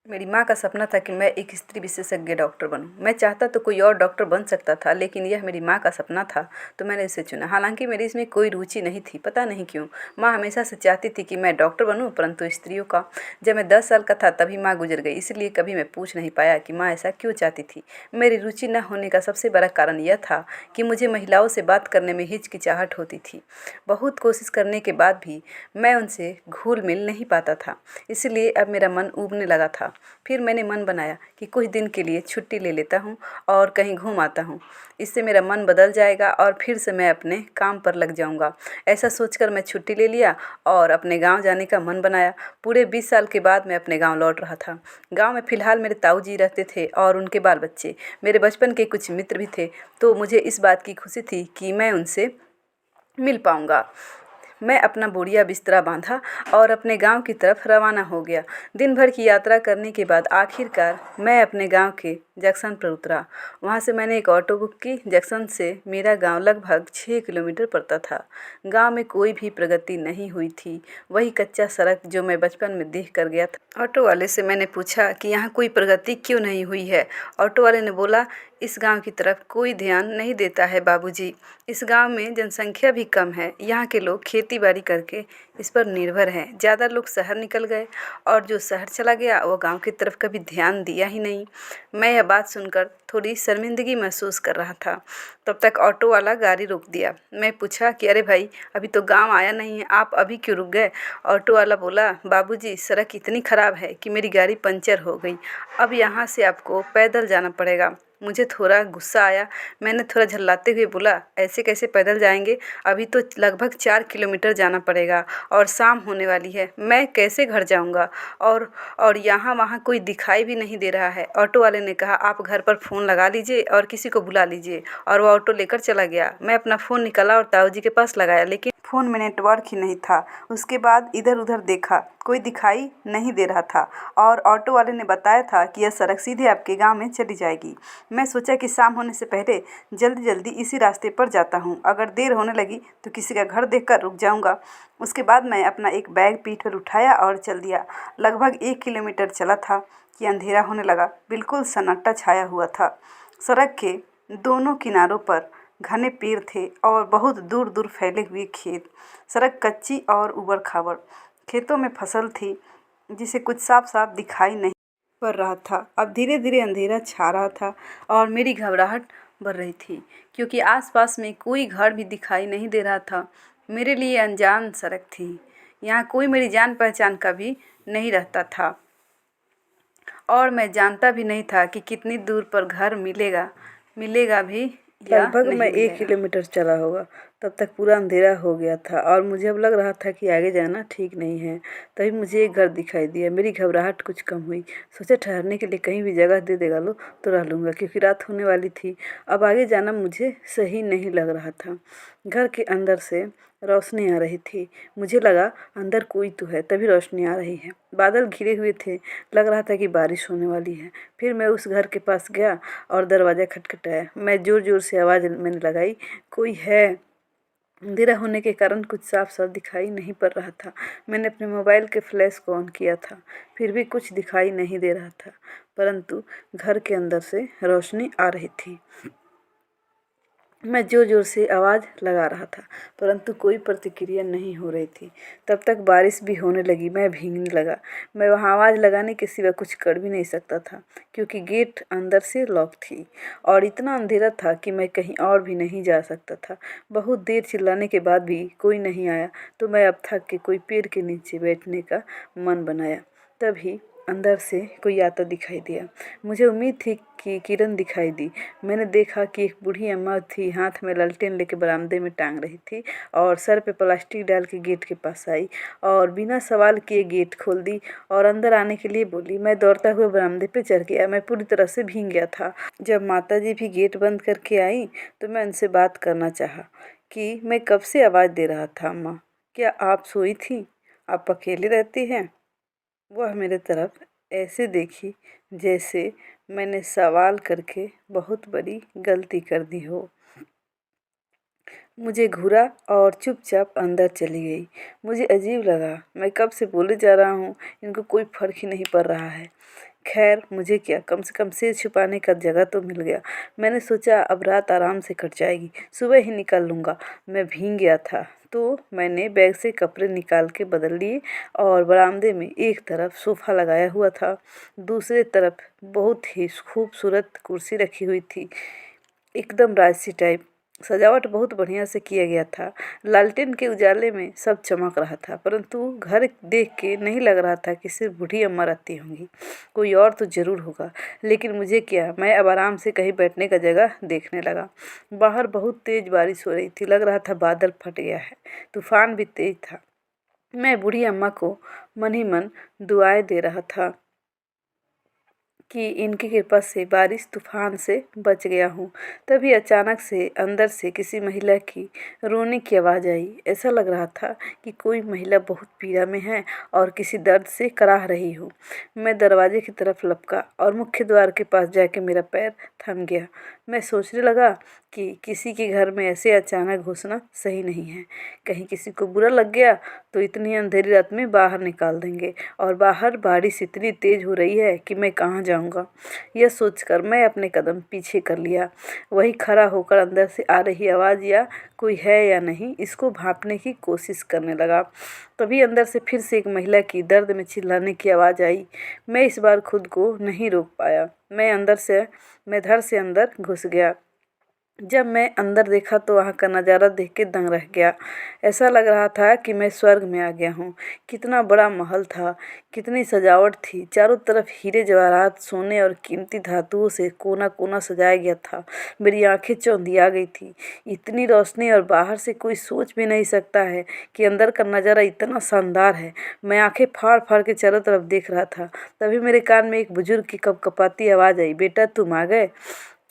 मेरी माँ का सपना था कि मैं एक स्त्री विशेषज्ञ डॉक्टर बनूं। मैं चाहता तो कोई और डॉक्टर बन सकता था, लेकिन यह मेरी माँ का सपना था तो मैंने इसे चुना। हालांकि मेरी इसमें कोई रुचि नहीं थी, पता नहीं क्यों। माँ हमेशा से चाहती थी कि मैं डॉक्टर बनूं, परंतु स्त्रियों का। जब मैं 10 साल का था तभी माँ गुजर गई, इसलिए कभी मैं पूछ नहीं पाया कि माँ ऐसा क्यों चाहती थी। मेरी रुचि न होने का सबसे बड़ा कारण यह था कि मुझे महिलाओं से बात करने में हिचकिचाहट होती थी। बहुत कोशिश करने के बाद भी मैं उनसे घुल मिल नहीं पाता था, इसलिए अब मेरा मन ऊबने लगा था। फिर मैंने मन बनाया कि कुछ दिन के लिए छुट्टी ले लेता हूँ और कहीं घूम आता हूँ। इससे मेरा मन बदल जाएगा और फिर से मैं अपने काम पर लग जाऊँगा। ऐसा सोचकर मैं छुट्टी ले लिया और अपने गांव जाने का मन बनाया। पूरे 20 साल के बाद मैं अपने गांव लौट रहा था। गांव में फ़िलहाल मेरे ताऊ जी रहते थे और उनके बाल बच्चे। मेरे बचपन के कुछ मित्र भी थे, तो मुझे इस बात की खुशी थी कि मैं उनसे मिल पाऊँगा। मैं अपना बोरिया बिस्तरा बांधा और अपने गांव की तरफ रवाना हो गया। दिन भर की यात्रा करने के बाद आखिरकार मैं अपने गांव के जंक्शन पर उतरा। वहां से मैंने एक ऑटो बुक की। जंक्शन से मेरा गांव लगभग 6 किलोमीटर पड़ता था। गांव में कोई भी प्रगति नहीं हुई थी, वही कच्चा सड़क जो मैं बचपन में देख कर गया था। ऑटो वाले से मैंने पूछा कि यहाँ कोई प्रगति क्यों नहीं हुई है। ऑटो वाले ने बोला, इस गांव की तरफ कोई ध्यान नहीं देता है बाबूजी। इस गांव में जनसंख्या भी कम है। यहाँ के लोग खेती बाड़ी करके इस पर निर्भर हैं। ज़्यादा लोग शहर निकल गए और जो शहर चला गया वो गांव की तरफ कभी ध्यान दिया ही नहीं। मैं यह बात सुनकर थोड़ी शर्मिंदगी महसूस कर रहा था। तब तक ऑटो वाला गाड़ी रोक दिया। मैं पूछा कि अरे भाई, अभी तो गांव आया नहीं है, आप अभी क्यों रुक गए। ऑटो वाला बोला, बाबूजी सड़क इतनी ख़राब है कि मेरी गाड़ी पंचर हो गई। अब यहाँ से आपको पैदल जाना पड़ेगा। मुझे थोड़ा गुस्सा आया। मैंने थोड़ा झल्लाते हुए बोला, ऐसे कैसे पैदल जाएंगे, अभी तो लगभग 4 किलोमीटर जाना पड़ेगा और शाम होने वाली है, मैं कैसे घर जाऊंगा। और यहाँ वहाँ कोई दिखाई भी नहीं दे रहा है। ऑटो वाले ने कहा, आप घर पर फ़ोन लगा लीजिए और किसी को बुला लीजिए। और वो ऑटो लेकर चला गया। मैं अपना फ़ोन निकाला और ताऊ जी के पास लगाया, लेकिन फ़ोन में नेटवर्क ही नहीं था। उसके बाद इधर उधर देखा, कोई दिखाई नहीं दे रहा था और ऑटो वाले ने बताया था कि यह सड़क सीधे आपके गांव में चली जाएगी। मैं सोचा कि शाम होने से पहले जल्दी जल्दी इसी रास्ते पर जाता हूँ। अगर देर होने लगी तो किसी का घर देखकर रुक जाऊँगा। उसके बाद मैं अपना एक बैग पीठ पर उठाया और चल दिया। लगभग 1 किलोमीटर चला था कि अंधेरा होने लगा। बिल्कुल सन्नाटा छाया हुआ था। सड़क के दोनों किनारों पर घने पेड़ थे और बहुत दूर दूर फैले हुए खेत। सड़क कच्ची और ऊबड़ खाबड़। खेतों में फसल थी जिसे कुछ साफ साफ दिखाई नहीं पड़ रहा था। अब धीरे धीरे अंधेरा छा रहा था और मेरी घबराहट बढ़ रही थी, क्योंकि आसपास में कोई घर भी दिखाई नहीं दे रहा था। मेरे लिए अनजान सड़क थी। यहाँ कोई मेरी जान पहचान का भी नहीं रहता था और मैं जानता भी नहीं था कि कितनी दूर पर घर मिलेगा मिलेगा भी या लगभग नहीं मैं 1 मिलेगा। किलोमीटर चला होगा, तब तक पूरा अंधेरा हो गया था और मुझे अब लग रहा था कि आगे जाना ठीक नहीं है। तभी मुझे एक घर दिखाई दिया। मेरी घबराहट कुछ कम हुई। सोचा ठहरने के लिए कहीं भी जगह दे देगा लो तो रह लूँगा, क्योंकि रात होने वाली थी। अब आगे जाना मुझे सही नहीं लग रहा था। घर के अंदर से रोशनी आ रही थी। मुझे लगा अंदर कोई तो है, तभी रोशनी आ रही है। बादल घिरे हुए थे, लग रहा था कि बारिश होने वाली है। फिर मैं उस घर के पास गया और दरवाज़ा खटखटाया। मैं ज़ोर ज़ोर से आवाज़ मैंने लगाई, कोई है। अंधेरा होने के कारण कुछ साफ साफ दिखाई नहीं पड़ रहा था। मैंने अपने मोबाइल के फ्लैश को ऑन किया था, फिर भी कुछ दिखाई नहीं दे रहा था, परंतु घर के अंदर से रोशनी आ रही थी। मैं ज़ोर ज़ोर से आवाज़ लगा रहा था, परंतु कोई प्रतिक्रिया नहीं हो रही थी। तब तक बारिश भी होने लगी। मैं भीगने लगा। मैं वहाँ आवाज़ लगाने के सिवा कुछ कर भी नहीं सकता था, क्योंकि गेट अंदर से लॉक थी और इतना अंधेरा था कि मैं कहीं और भी नहीं जा सकता था। बहुत देर चिल्लाने के बाद भी कोई नहीं आया, तो मैं अब थक के कोई पेड़ के नीचे बैठने का मन बनाया। तभी अंदर से कोई आता दिखाई दिया। मुझे उम्मीद थी कि किरण दिखाई दी। मैंने देखा कि एक बूढ़ी अम्मा थी, हाथ में लालटेन लेके बरामदे में टांग रही थी और सर पे प्लास्टिक डाल के गेट के पास आई और बिना सवाल किए गेट खोल दी और अंदर आने के लिए बोली। मैं दौड़ता हुआ बरामदे पे चढ़ गया। मैं पूरी तरह से भीग गया था। जब माताजी भी गेट बंद करके आई तो मैं उनसे बात करना चाहा कि मैं कब से आवाज़ दे रहा था, अम्मा क्या आप सोई थी, आप अकेले रहती हैं। वह मेरे तरफ ऐसे देखी जैसे मैंने सवाल करके बहुत बड़ी गलती कर दी हो। मुझे घूरा और चुपचाप अंदर चली गई। मुझे अजीब लगा, मैं कब से बोले जा रहा हूँ, इनको कोई फ़र्क ही नहीं पड़ रहा है। खैर मुझे क्या, कम से कम सिर छुपाने का जगह तो मिल गया। मैंने सोचा अब रात आराम से कट जाएगी, सुबह ही निकल लूँगा। मैं भीग गया था तो मैंने बैग से कपड़े निकाल के बदल लिए और बरामदे में एक तरफ सोफ़ा लगाया हुआ था, दूसरे तरफ बहुत ही खूबसूरत कुर्सी रखी हुई थी, एकदम राजसी टाइप। सजावट बहुत बढ़िया से किया गया था। लालटेन के उजाले में सब चमक रहा था, परंतु घर देख के नहीं लग रहा था कि सिर्फ बूढ़ी अम्मा रहती होंगी, कोई और तो ज़रूर होगा। लेकिन मुझे क्या, मैं अब आराम से कहीं बैठने का जगह देखने लगा। बाहर बहुत तेज़ बारिश हो रही थी, लग रहा था बादल फट गया है, तूफान भी तेज था। मैं बूढ़ी अम्मा को मन ही मन दुआएं दे रहा था कि इनकी कृपा से बारिश तूफान से बच गया हूँ। तभी अचानक से अंदर से किसी महिला की रोने की आवाज़ आई। ऐसा लग रहा था कि कोई महिला बहुत पीड़ा में है और किसी दर्द से कराह रही हो। मैं दरवाजे की तरफ लपका और मुख्य द्वार के पास जाके मेरा पैर थम गया। मैं सोचने लगा कि किसी के घर में ऐसे अचानक घुसना सही नहीं है। कहीं किसी को बुरा लग गया तो इतनी अंधेरी रात में बाहर निकाल देंगे, और बाहर बारिश इतनी तेज़ हो रही है कि मैं कहाँ जाऊँगा। यह सोचकर मैं अपने कदम पीछे कर लिया। वही खड़ा होकर अंदर से आ रही आवाज़ या कोई है या नहीं, इसको भांपने की कोशिश करने लगा। तभी अंदर से फिर से एक महिला की दर्द में चिल्लाने की आवाज़ आई। मैं इस बार खुद को नहीं रोक पाया। मैं धर से अंदर घुस गया। जब मैं अंदर देखा तो वहाँ का नज़ारा देख के दंग रह गया। ऐसा लग रहा था कि मैं स्वर्ग में आ गया हूँ। कितना बड़ा महल था, कितनी सजावट थी, चारों तरफ हीरे जवाहरात, सोने और कीमती धातुओं से कोना कोना सजाया गया था। मेरी आंखें चौंधिया गई थी। इतनी रोशनी, और बाहर से कोई सोच भी नहीं सकता है कि अंदर का नज़ारा इतना शानदार है। मैं आंखें फाड़ फाड़ के चारों तरफ देख रहा था। तभी मेरे कान में एक बुजुर्ग की कपकपाती आवाज़ आई, बेटा तुम आ गए।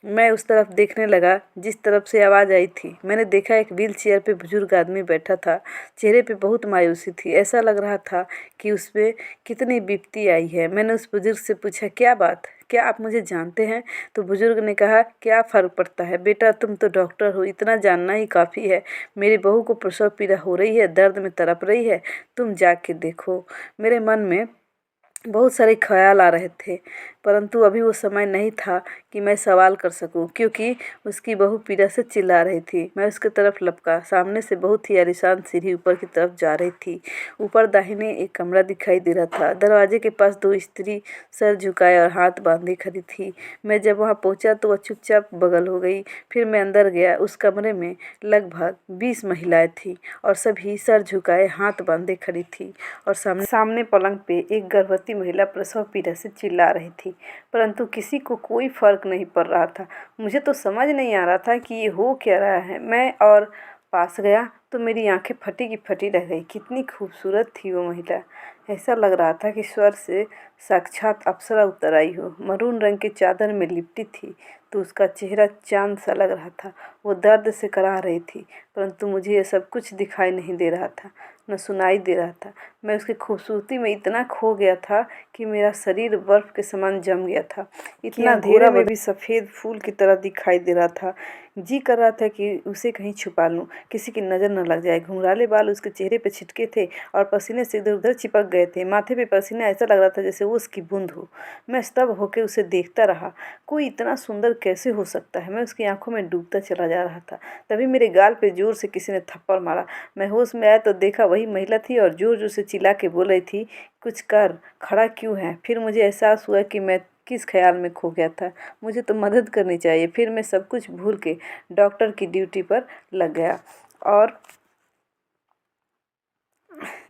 मैं उस तरफ देखने लगा जिस तरफ से आवाज़ आई थी। मैंने देखा एक व्हील चेयर पे बुजुर्ग आदमी बैठा था। चेहरे पे बहुत मायूसी थी। ऐसा लग रहा था कि उसपे कितनी विपत्ति आई है। मैंने उस बुजुर्ग से पूछा, क्या बात, क्या आप मुझे जानते हैं? तो बुजुर्ग ने कहा, क्या फ़र्क पड़ता है बेटा, तुम तो डॉक्टर हो, इतना जानना ही काफ़ी है। मेरी बहू को प्रसव पीड़ा हो रही है, दर्द में तड़प रही है, तुम जाके देखो। मेरे मन में बहुत सारे ख्याल आ रहे थे, परंतु अभी वो समय नहीं था कि मैं सवाल कर सकूं, क्योंकि उसकी बहू पीड़ा से चिल्ला रही थी। मैं उसके तरफ लपका। सामने से बहुत ही आलीशान सीढ़ी ऊपर की तरफ जा रही थी। ऊपर दाहिने एक कमरा दिखाई दे रहा था। दरवाजे के पास दो स्त्री सर झुकाए और हाथ बांधे खड़ी थी। मैं जब वहाँ पहुँचा तो वह चुपचाप बगल हो गई। फिर मैं अंदर गया। उस कमरे में लगभग 20 महिलाएं थीं और सभी सर झुकाए हाथ बांधे खड़ी थी, और सामने पलंग पे एक गर्भवती महिला प्रसव पीड़ा से चिल्ला रही थी, परंतु किसी को कोई फर्क नहीं पड़ रहा था। मुझे तो समझ नहीं आ रहा था कि ये हो क्या रहा है। मैं और पास गया तो मेरी आंखें फटी की फटी रह गई। कितनी खूबसूरत थी वो महिला। ऐसा लग रहा था कि स्वर्ग से साक्षात अप्सरा उतर आई हो। मरून रंग की चादर में लिपटी थी तो उसका चेहरा चांद सा लग रहा था। वो दर्द से कराह रही थी, परंतु मुझे ये सब कुछ दिखाई नहीं दे रहा था, न सुनाई दे रहा था। मैं उसकी खूबसूरती में इतना खो गया था कि मेरा शरीर बर्फ के समान जम गया था। इतना अंधेरे में भी सफ़ेद फूल की तरह दिखाई दे रहा था। जी कर रहा था कि उसे कहीं छुपा लूं, किसी की नज़र न लग जाए। घुंघराले बाल उसके चेहरे पे छिटके थे और पसीने से इधर उधर चिपक गए थे। माथे पे पसीना ऐसा लग रहा था जैसे वो उसकी बूंद हो। मैं स्तब्ध होकर उसे देखता रहा। कोई इतना सुंदर कैसे हो सकता है? मैं उसकी आंखों में डूबता चला जा रहा था। तभी मेरे गाल पे जोर से किसी ने थप्पड़ मारा। मैं होश में आया तो देखा वही महिला थी और जोर जोर से चिल्ला के बोल रही थी, कुछ कर, खड़ा क्यों है? फिर मुझे एहसास हुआ कि मैं किस ख्याल में खो गया था। मुझे तो मदद करनी चाहिए। फिर मैं सब कुछ भूल के डॉक्टर की ड्यूटी पर लग गया और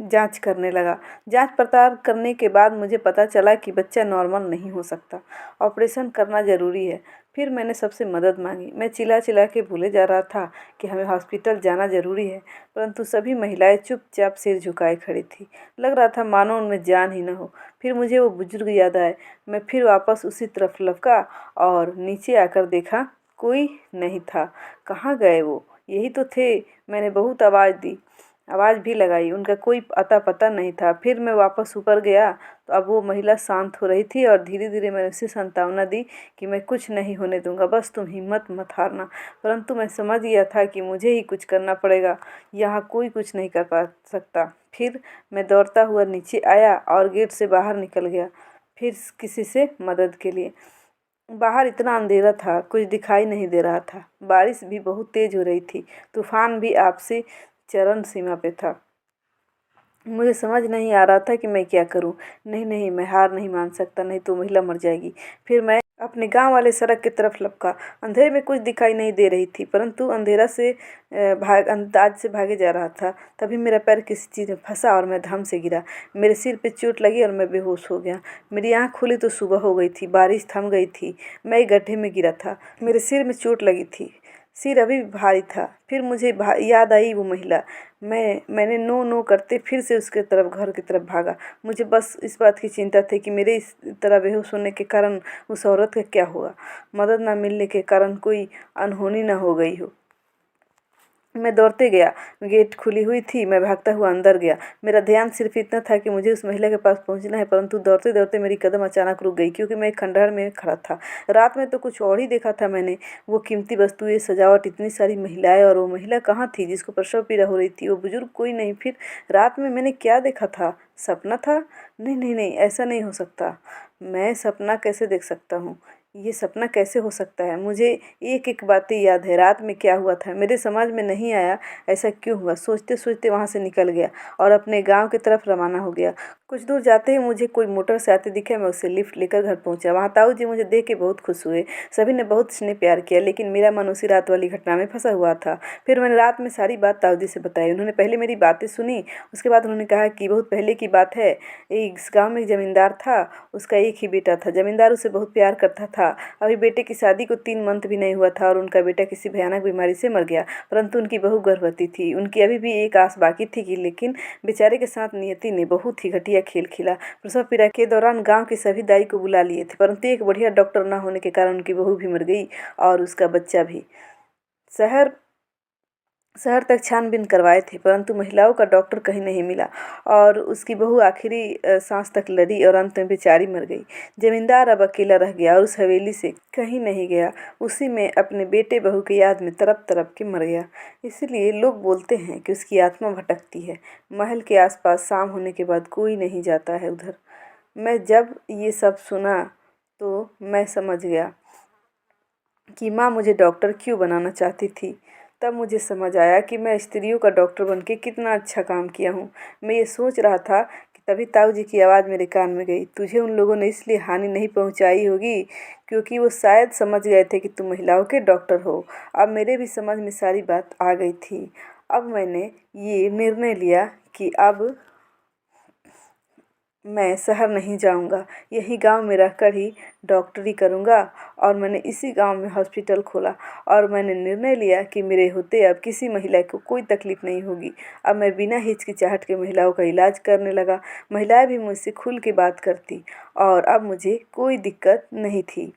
जांच करने लगा। जांच पड़ताल करने के बाद मुझे पता चला कि बच्चा नॉर्मल नहीं हो सकता, ऑपरेशन करना ज़रूरी है। फिर मैंने सबसे मदद मांगी। मैं चिल्ला चिल्ला के भूले जा रहा था कि हमें हॉस्पिटल जाना ज़रूरी है, परंतु सभी महिलाएं चुपचाप सिर झुकाए खड़ी थी। लग रहा था मानो उनमें जान ही न हो। फिर मुझे वो बुजुर्ग याद आए। मैं फिर वापस उसी तरफ लपका और नीचे आकर देखा, कोई नहीं था। कहाँ गए वो? यही तो थे। मैंने बहुत आवाज़ भी लगाई, उनका कोई अता पता नहीं था। फिर मैं वापस ऊपर गया तो अब वो महिला शांत हो रही थी और धीरे धीरे मैंने उसे सांत्वना दी कि मैं कुछ नहीं होने दूंगा, बस तुम हिम्मत मत हारना। परंतु मैं समझ गया था कि मुझे ही कुछ करना पड़ेगा, यहाँ कोई कुछ नहीं कर पा सकता। फिर मैं दौड़ता हुआ नीचे आया और गेट से बाहर निकल गया। फिर किसी से मदद के लिए। बाहर इतना अंधेरा था, कुछ दिखाई नहीं दे रहा था। बारिश भी बहुत तेज़ हो रही थी। तूफान भी आपसी चरम सीमा पे था। मुझे समझ नहीं आ रहा था कि मैं क्या करूं। नहीं नहीं, मैं हार नहीं मान सकता, नहीं तो महिला मर जाएगी। फिर मैं अपने गांव वाले सड़क की तरफ लपका। अंधेरे में कुछ दिखाई नहीं दे रही थी, परंतु अंधेरा से अंदाज से भागे जा रहा था। तभी मेरा पैर किसी चीज़ में फंसा और मैं धम से गिरा। मेरे सिर पे चोट लगी और मैं बेहोश हो गया। मेरी आँख खुली तो सुबह हो गई थी, बारिश थम गई थी। मैं एक गड्ढे में गिरा था। मेरे सिर में चोट लगी थी, सिर अभी भी भारी था। फिर मुझे याद आई वो महिला। मैंने नो नो करते फिर से उसके तरफ, घर की तरफ भागा। मुझे बस इस बात की चिंता थी कि मेरे इस तरह बेहोश होने के कारण उस औरत का क्या हुआ। मदद ना मिलने के कारण कोई अनहोनी ना हो गई हो। मैं दौड़ते गया। गेट खुली हुई थी। मैं भागता हुआ अंदर गया। मेरा ध्यान सिर्फ इतना था कि मुझे उस महिला के पास पहुंचना है, परंतु दौड़ते दौड़ते मेरी कदम अचानक रुक गई, क्योंकि मैं एक खंडहर में खड़ा था। रात में तो कुछ और ही देखा था मैंने। वो कीमती वस्तुएं, सजावट, इतनी सारी महिलाएं, और वो महिला कहाँ थी जिसको प्रसव पीड़ा हो रही थी? वो बुजुर्ग कोई नहीं। फिर रात में मैंने क्या देखा था? सपना था? नहीं नहीं नहीं, ऐसा नहीं हो सकता। मैं सपना कैसे देख सकता हूँ? ये सपना कैसे हो सकता है? मुझे एक एक बातें याद है। रात में क्या हुआ था मेरे समझ में नहीं आया। ऐसा क्यों हुआ? सोचते सोचते वहाँ से निकल गया और अपने गांव की तरफ रवाना हो गया। कुछ दूर जाते ही मुझे कोई मोटर से आते दिखे। मैं उसे लिफ्ट लेकर घर पहुंचा। वहाँ ताऊ जी मुझे देख के बहुत खुश हुए। सभी ने बहुत स्नेह प्यार किया, लेकिन मेरा मन उसी रात वाली घटना में फंसा हुआ था। फिर मैंने रात में सारी बात ताऊ जी से बताई। उन्होंने पहले मेरी बातें सुनी। उसके बाद उन्होंने कहा कि बहुत पहले की बात है, इस गाँव में एक जमींदार था। उसका एक ही बेटा था। जमींदार उसे बहुत प्यार करता था। अभी बेटे की शादी को 3 मंथ भी नहीं हुआ था और उनका बेटा किसी भयानक बीमारी से मर गया, परंतु उनकी बहू गर्भवती थी। उनकी अभी भी एक आस बाकी थी कि, लेकिन बेचारे के साथ नियति ने बहुत ही घटिया खेल खेला। प्रसव पीड़ा के दौरान गांव के सभी दाई को बुला लिए थे, परंतु एक बढ़िया डॉक्टर न होने के कारण उनकी बहू भी मर गई और उसका बच्चा भी। शहर शहर तक छानबीन करवाए थे, परंतु महिलाओं का डॉक्टर कहीं नहीं मिला और उसकी बहू आखिरी सांस तक लड़ी और अंत में बेचारी मर गई। जमींदार अब अकेला रह गया और उस हवेली से कहीं नहीं गया। उसी में अपने बेटे बहू की याद में तड़प तड़प के मर गया। इसीलिए लोग बोलते हैं कि उसकी आत्मा भटकती है। महल के आसपास शाम होने के बाद कोई नहीं जाता है उधर। मैं जब ये सब सुना तो मैं समझ गया कि माँ मुझे डॉक्टर क्यों बनाना चाहती थी। तब मुझे समझ आया कि मैं स्त्रियों का डॉक्टर बनके कितना अच्छा काम किया हूँ। मैं ये सोच रहा था कि तभी ताऊ जी की आवाज़ मेरे कान में गई। तुझे उन लोगों ने इसलिए हानि नहीं पहुँचाई होगी क्योंकि वो शायद समझ गए थे कि तुम महिलाओं के डॉक्टर हो। अब मेरे भी समझ में सारी बात आ गई थी। अब मैंने ये निर्णय लिया कि अब मैं शहर नहीं जाऊंगा, यही गांव में रहकर ही डॉक्टरी करूंगा। और मैंने इसी गांव में हॉस्पिटल खोला और मैंने निर्णय लिया कि मेरे होते अब किसी महिला को कोई तकलीफ़ नहीं होगी। अब मैं बिना हिचकिचाहट के महिलाओं का इलाज करने लगा। महिलाएं भी मुझसे खुल के बात करती और अब मुझे कोई दिक्कत नहीं थी।